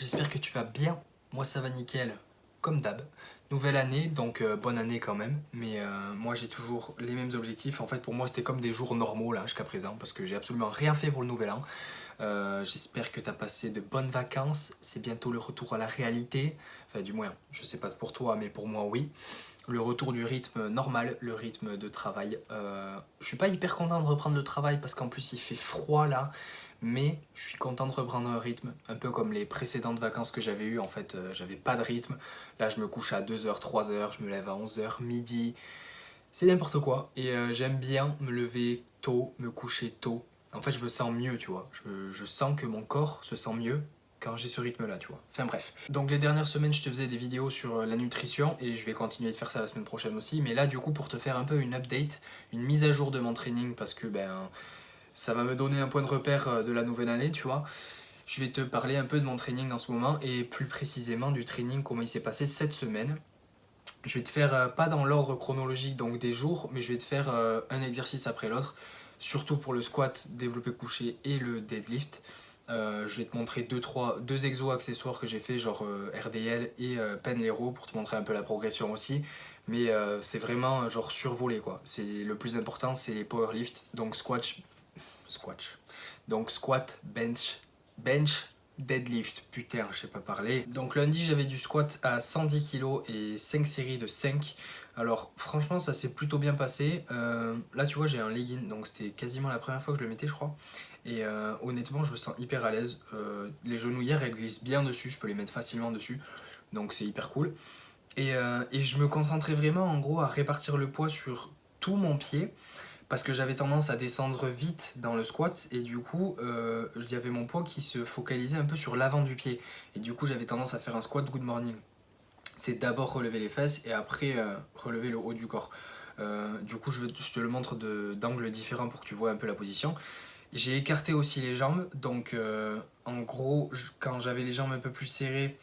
j'espère que tu vas bien. Moi ça va nickel, comme d'hab. Nouvelle année, donc bonne année quand même. Mais moi j'ai toujours les mêmes objectifs. En fait pour moi c'était comme des jours normaux là jusqu'à présent parce que j'ai absolument rien fait pour le nouvel an. J'espère que tu as passé de bonnes vacances. C'est bientôt le retour à la réalité. Enfin du moins, je sais pas pour toi mais pour moi oui. Le retour du rythme normal, le rythme de travail. Je suis pas hyper content de reprendre le travail parce qu'en plus il fait froid là. Mais je suis content de reprendre un rythme, un peu comme les précédentes vacances que j'avais eues. En fait, j'avais pas de rythme. Là, je me couche à 2 heures, 3 heures, je me lève à 11 heures, midi. C'est n'importe quoi. Et j'aime bien me lever tôt, me coucher tôt. En fait, je me sens mieux, tu vois. Je sens que mon corps se sent mieux quand j'ai ce rythme-là, tu vois. Enfin bref. Donc les dernières semaines, je te faisais des vidéos sur la nutrition et je vais continuer de faire ça la semaine prochaine aussi. Mais là, du coup, pour te faire un peu une update, une mise à jour de mon training, parce que ça va me donner un point de repère de la nouvelle année, tu vois. Je vais te parler un peu de mon training en ce moment et plus précisément du training, comment il s'est passé cette semaine. Je vais te faire, pas dans l'ordre chronologique donc des jours, mais je vais te faire un exercice après l'autre, surtout pour le squat, développé couché et le deadlift. Je vais te montrer deux exos accessoires que j'ai fait, genre RDL et Penlero, pour te montrer un peu la progression aussi. Mais c'est vraiment genre survolé quoi. C'est le plus important, c'est les powerlift, donc squat. Donc squat, bench, deadlift. Putain, je sais pas parler. Donc lundi, j'avais du squat à 110 kg et 5 séries de 5. Alors franchement, ça s'est plutôt bien passé. Là, tu vois, j'ai un legging, donc c'était quasiment la première fois que je le mettais, je crois. Et honnêtement, je me sens hyper à l'aise. Les genouillères, elles glissent bien dessus, je peux les mettre facilement dessus. Donc c'est hyper cool. Et je me concentrais vraiment en gros à répartir le poids sur tout mon pied parce que j'avais tendance à descendre vite dans le squat et du coup il y avait mon poids qui se focalisait un peu sur l'avant du pied et du coup j'avais tendance à faire un squat good morning. C'est d'abord relever les fesses et après relever le haut du corps. Du coup je te le montre d'angles différents pour que tu vois un peu la position. J'ai écarté aussi les jambes donc en gros quand j'avais les jambes un peu plus serrées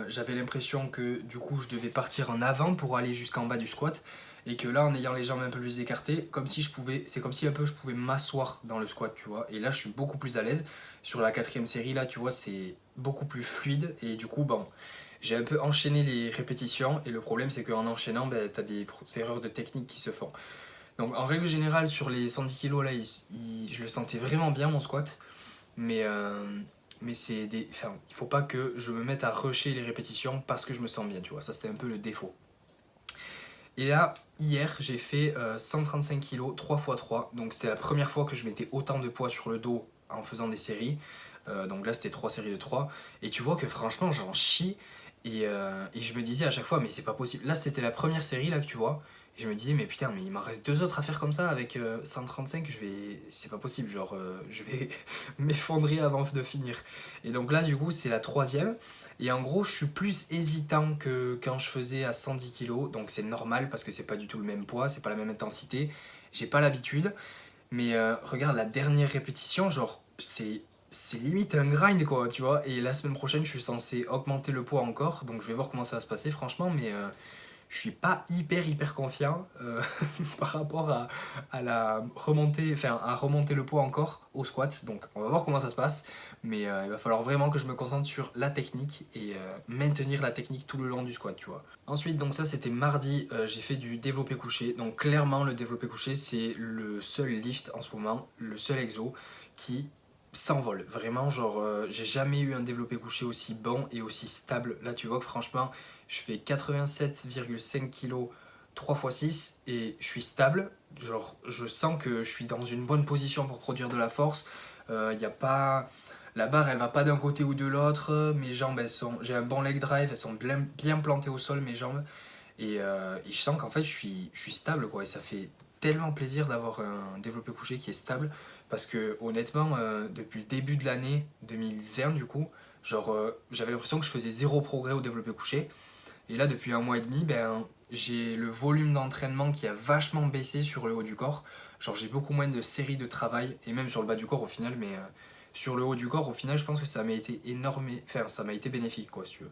j'avais l'impression que du coup je devais partir en avant pour aller jusqu'en bas du squat et que là en ayant les jambes un peu plus écartées comme si c'est comme si un peu je pouvais m'asseoir dans le squat tu vois et là je suis beaucoup plus à l'aise sur la quatrième série là tu vois c'est beaucoup plus fluide et du coup bon j'ai un peu enchaîné les répétitions et le problème c'est qu'en enchaînant t'as des erreurs de technique qui se font donc en règle générale sur les 110 kg là je le sentais vraiment bien mon squat mais, enfin, il faut pas que je me mette à rusher les répétitions parce que je me sens bien, tu vois. Ça, c'était un peu le défaut. Et là, hier, j'ai fait 135 kg 3x3. Donc, c'était la première fois que je mettais autant de poids sur le dos en faisant des séries. Donc là, c'était 3 séries de 3. Et tu vois que franchement, j'en chie. Et je me disais à chaque fois, mais c'est pas possible. Là, c'était la première série là que tu vois. Et je me disais, mais putain, mais il m'en reste deux autres à faire comme ça avec 135. C'est pas possible. Genre, je vais m'effondrer avant de finir. Et donc là, du coup, c'est la troisième. Et en gros, je suis plus hésitant que quand je faisais à 110 kg. Donc c'est normal parce que c'est pas du tout le même poids, c'est pas la même intensité. J'ai pas l'habitude. Mais regarde, la dernière répétition, genre, c'est limite un grind quoi, tu vois. Et la semaine prochaine, je suis censé augmenter le poids encore. Donc je vais voir comment ça va se passer, franchement. Mais je suis pas hyper confiant par rapport à la remonter, enfin à remonter le poids encore au squat. Donc on va voir comment ça se passe. Mais il va falloir vraiment que je me concentre sur la technique et maintenir la technique tout le long du squat, tu vois. Ensuite, donc ça c'était mardi, j'ai fait du développé couché. Donc clairement le développé couché c'est le seul lift en ce moment, le seul exo qui s'envole. Vraiment, genre, j'ai jamais eu un développé couché aussi bon et aussi stable. Là, tu vois que franchement, je fais 87,5 kg 3x6 et je suis stable. Genre, je sens que je suis dans une bonne position pour produire de la force. Y a pas... La barre, elle va pas d'un côté ou de l'autre. Mes jambes, j'ai un bon leg drive, elles sont bien plantées au sol, mes jambes. Et je sens qu'en fait, je suis stable, quoi. Et ça fait tellement plaisir d'avoir un développé couché qui est stable. Parce que honnêtement, depuis le début de l'année 2020, du coup, genre, j'avais l'impression que je faisais zéro progrès au développé couché. Et là, depuis un mois et demi, j'ai le volume d'entraînement qui a vachement baissé sur le haut du corps. Genre, j'ai beaucoup moins de séries de travail, et même sur le bas du corps au final, mais sur le haut du corps, au final, je pense que ça m'a été énorme, enfin, ça m'a été bénéfique, quoi, si tu veux.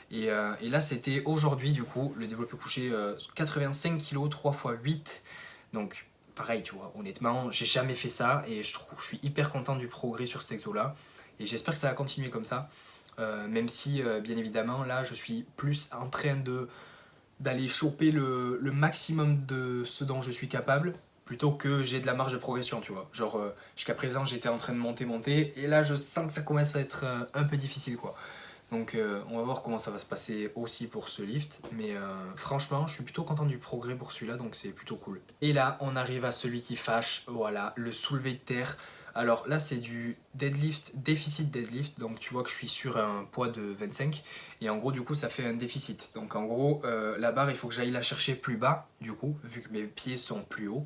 Et là, c'était aujourd'hui, du coup, le développé couché 85 kg 3x8. Donc, pareil, tu vois, honnêtement, j'ai jamais fait ça et je suis hyper content du progrès sur cet exo-là. Et j'espère que ça va continuer comme ça. Même si, bien évidemment, là, je suis plus en train d'aller choper le maximum de ce dont je suis capable, plutôt que j'ai de la marge de progression, tu vois. Genre, jusqu'à présent, j'étais en train de monter, et là, je sens que ça commence à être un peu difficile, quoi. Donc, on va voir comment ça va se passer aussi pour ce lift, mais franchement, je suis plutôt content du progrès pour celui-là, donc c'est plutôt cool. Et là, on arrive à celui qui fâche, voilà, le soulevé de terre. Alors là, c'est du deadlift, déficit deadlift, donc tu vois que je suis sur un poids de 25, et en gros, du coup, ça fait un déficit. Donc en gros, la barre, il faut que j'aille la chercher plus bas, du coup, vu que mes pieds sont plus hauts.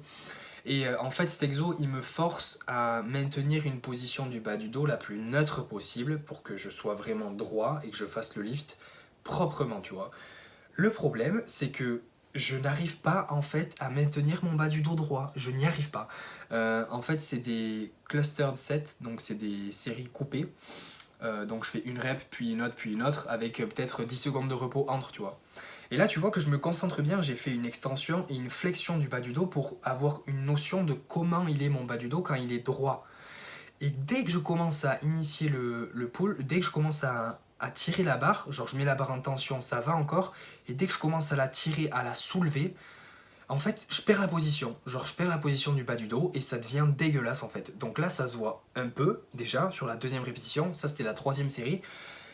Et en fait, cet exo, il me force à maintenir une position du bas du dos la plus neutre possible pour que je sois vraiment droit et que je fasse le lift proprement, tu vois. Le problème, c'est que je n'arrive pas en fait à maintenir mon bas du dos droit. Je n'y arrive pas. En fait, c'est des clustered sets, donc c'est des séries coupées. Donc je fais une rep, puis une autre, avec peut-être 10 secondes de repos entre, tu vois. Et là, tu vois que je me concentre bien, j'ai fait une extension et une flexion du bas du dos pour avoir une notion de comment il est mon bas du dos quand il est droit. Et dès que je commence à initier le pull, dès que je commence à tirer la barre, genre je mets la barre en tension, ça va encore, et dès que je commence à la tirer, à la soulever, en fait, je perds la position. Genre, je perds la position du bas du dos et ça devient dégueulasse en fait. Donc là, ça se voit un peu déjà sur la deuxième répétition. Ça, c'était la troisième série.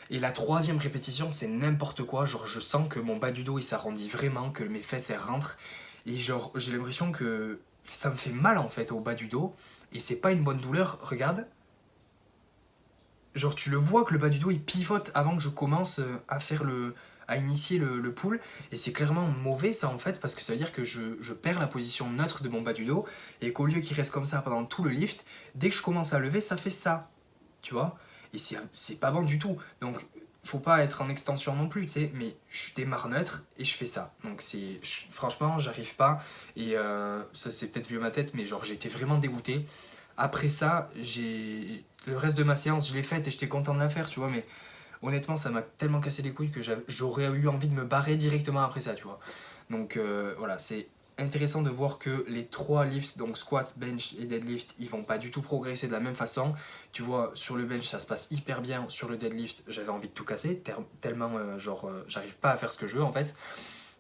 Et la troisième répétition, c'est n'importe quoi. Genre, je sens que mon bas du dos il s'arrondit vraiment, que mes fesses elles rentrent. Et genre, j'ai l'impression que ça me fait mal en fait au bas du dos. Et c'est pas une bonne douleur. Regarde. Genre, tu le vois que le bas du dos il pivote avant que je commence à initier le pull. Et c'est clairement mauvais ça en fait, parce que ça veut dire que je perds la position neutre de mon bas du dos. Et qu'au lieu qu'il reste comme ça pendant tout le lift, dès que je commence à lever, ça fait ça. Tu vois? Et c'est pas bon du tout. Donc, faut pas être en extension non plus, tu sais, mais je démarre neutre et je fais ça. Donc, franchement, j'arrive pas. Et ça, c'est peut-être vu à ma tête, mais genre, j'ai été vraiment dégoûté. Après ça, le reste de ma séance, je l'ai faite et j'étais content de la faire, tu vois, mais honnêtement, ça m'a tellement cassé les couilles que j'aurais eu envie de me barrer directement après ça, tu vois. Donc, voilà, c'est intéressant de voir que les trois lifts, donc squat, bench et deadlift, ils vont pas du tout progresser de la même façon. Tu vois, sur le bench, ça se passe hyper bien. Sur le deadlift, j'avais envie de tout casser, tellement, j'arrive pas à faire ce que je veux en fait.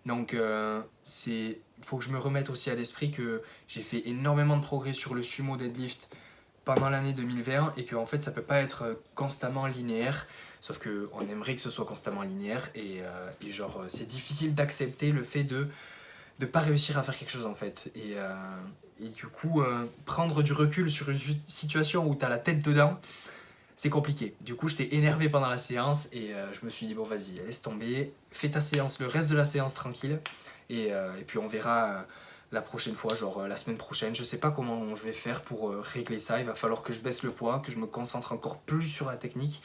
Donc, il faut que je me remette aussi à l'esprit que j'ai fait énormément de progrès sur le sumo deadlift pendant l'année 2021 et que en fait, ça peut pas être constamment linéaire. Sauf qu'on aimerait que ce soit constamment linéaire et genre, c'est difficile d'accepter le fait de pas réussir à faire quelque chose en fait. Et du coup, prendre du recul sur une situation où tu as la tête dedans, c'est compliqué. Du coup, j'étais énervé pendant la séance et je me suis dit, bon, vas-y, laisse tomber, fais ta séance, le reste de la séance tranquille, et puis on verra la prochaine fois, genre la semaine prochaine. Je sais pas comment je vais faire pour régler ça. Il va falloir que je baisse le poids, que je me concentre encore plus sur la technique.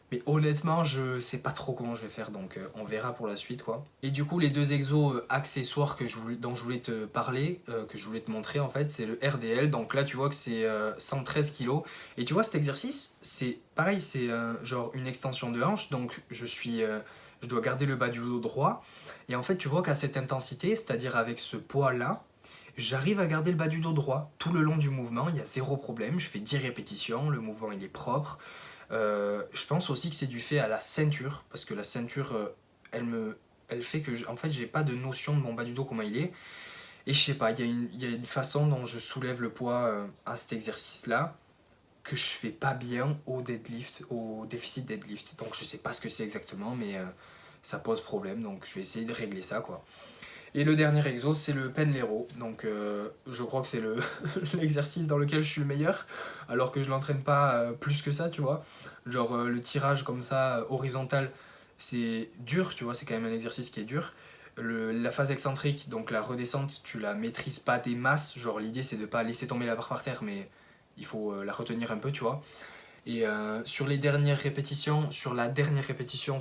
Mais honnêtement, je sais pas trop comment je vais faire, donc on verra pour la suite, quoi. Et du coup, les deux exos accessoires dont je voulais te parler, que je voulais te montrer en fait, c'est le RDL. Donc là, tu vois que c'est 113 kg. Et tu vois, cet exercice, c'est pareil, c'est genre une extension de hanche. Donc je dois garder le bas du dos droit. Et en fait, tu vois qu'à cette intensité, c'est-à-dire avec ce poids-là, j'arrive à garder le bas du dos droit tout le long du mouvement. Il y a zéro problème. Je fais 10 répétitions, le mouvement il est propre. Je pense aussi que c'est dû fait à la ceinture, parce que la ceinture, elle fait que en fait, j'ai pas de notion de mon bas du dos, comment il est. Et je sais pas, il y a une façon dont je soulève le poids à cet exercice-là que je fais pas bien au deadlift, au déficit deadlift. Donc je sais pas ce que c'est exactement, mais ça pose problème, donc je vais essayer de régler ça, quoi. Et le dernier exo, c'est le Pendlero. Donc je crois que c'est l'exercice dans lequel je suis le meilleur, alors que je l'entraîne pas plus que ça, tu vois. Genre le tirage comme ça, horizontal, c'est dur, tu vois, c'est quand même un exercice qui est dur. La phase excentrique, donc la redescente, tu la maîtrises pas des masses. Genre l'idée c'est de pas laisser tomber la barre par terre, mais il faut la retenir un peu, tu vois. Et sur les dernières répétitions, sur la dernière répétition,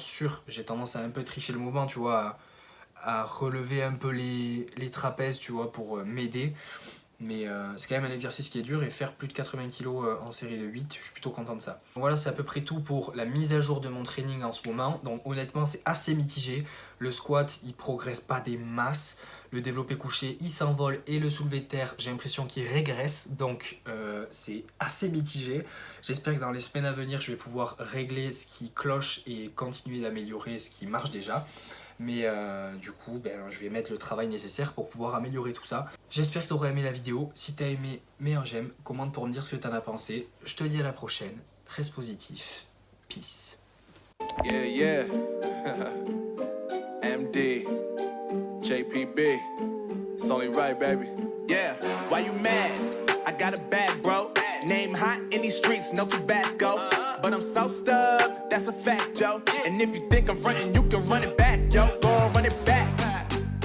j'ai tendance à un peu tricher le mouvement, tu vois, à relever un peu les trapèzes, tu vois, pour m'aider. Mais c'est quand même un exercice qui est dur et faire plus de 80 kg en série de 8, je suis plutôt content de ça. Voilà, c'est à peu près tout pour la mise à jour de mon training en ce moment. Donc honnêtement, c'est assez mitigé. Le squat, il progresse pas des masses. Le développé couché, il s'envole et le soulevé de terre, j'ai l'impression qu'il régresse. Donc c'est assez mitigé. J'espère que dans les semaines à venir, je vais pouvoir régler ce qui cloche et continuer d'améliorer ce qui marche déjà. Mais du coup, je vais mettre le travail nécessaire pour pouvoir améliorer tout ça. J'espère que tu auras aimé la vidéo. Si tu as aimé, mets un j'aime, commente pour me dire ce que tu en as pensé. Je te dis à la prochaine. Reste positif. Peace. Yeah, yeah. MD, JPB. It's only right, baby. Yeah, why you mad? I got a bag, bro. Name hot in these streets, no Tabasco. But I'm so stubbed, that's a fact, yo. And if you think I'm frontin', you can run it back, yo. Go on, run it back.